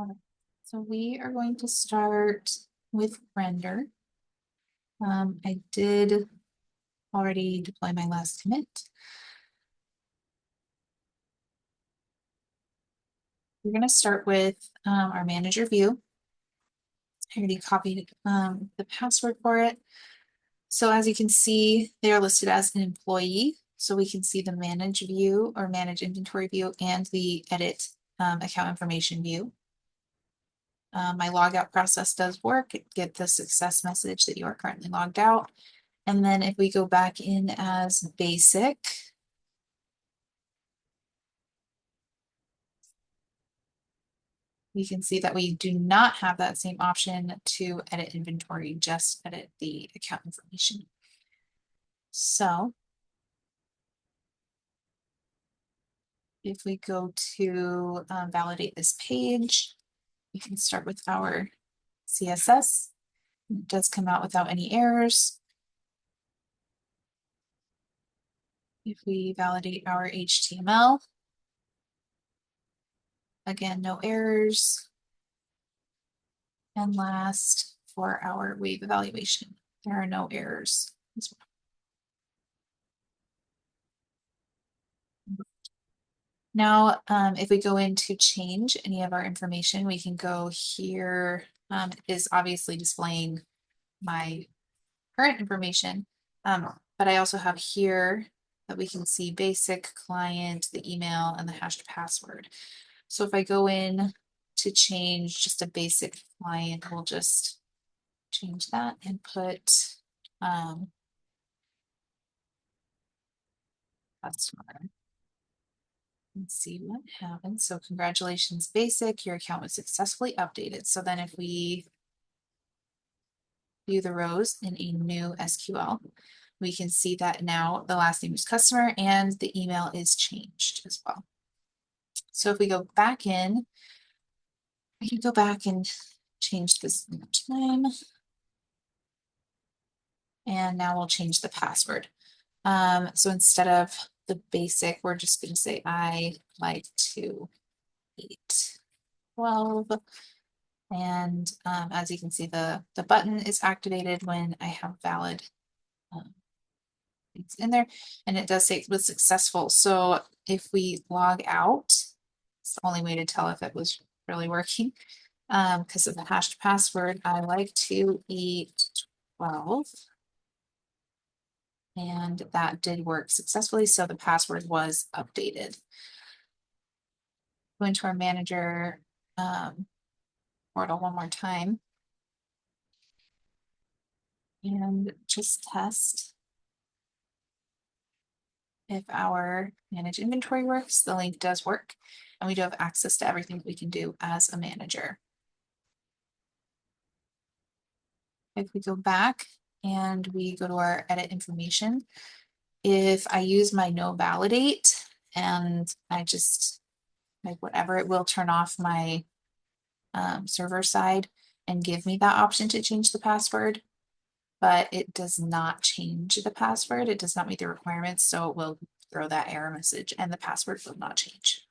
Alright, so we are going to start with render. I did already deploy my last commit. We're going to start with our manager view. I already copied the password for it. So as you can see, they are listed as an employee. So we can see the manage view or manage inventory view and the edit account information view. My logout process does work. Get the success message that you are currently logged out. And then if we go back in as basic, we can see that we do not have that same option to edit inventory, just edit the account information. So if we go to validate this page, we can start with our CSS. It does come out without any errors. If we validate our HTML, again, no errors. And last, for our wave evaluation, there are no errors as well. Now, if we go in to change any of our information, we can go here. Is obviously displaying my current information, but I also have here that we can see basic, client, the email, and the hashed password. So if I go in to change just a basic client, we'll just change that and put customer. Let's see what happens. So congratulations, basic, your account was successfully updated. So then if we view the rows in a new SQL, we can see that now the last name is customer and the email is changed as well. So if we go back in, we can go back and change this time. And now we'll change the password. So instead of the basic, we're just going to say I like to eat 12. And as you can see, the button is activated when I have valid things in there, and it does say it was successful. So if we log out, it's the only way to tell if it was really working. Because of the hashed password, I like to eat 12. And that did work successfully, so the password was updated. Go into our manager portal one more time and just test if our manage inventory works. The link does work, and we do have access to everything we can do as a manager. If we go back and we go to our edit information, if I use my no validate and I just like whatever, it will turn off my server side and give me that option to change the password, but it does not change the password. It does not meet the requirements, so it will throw that error message and the password will not change.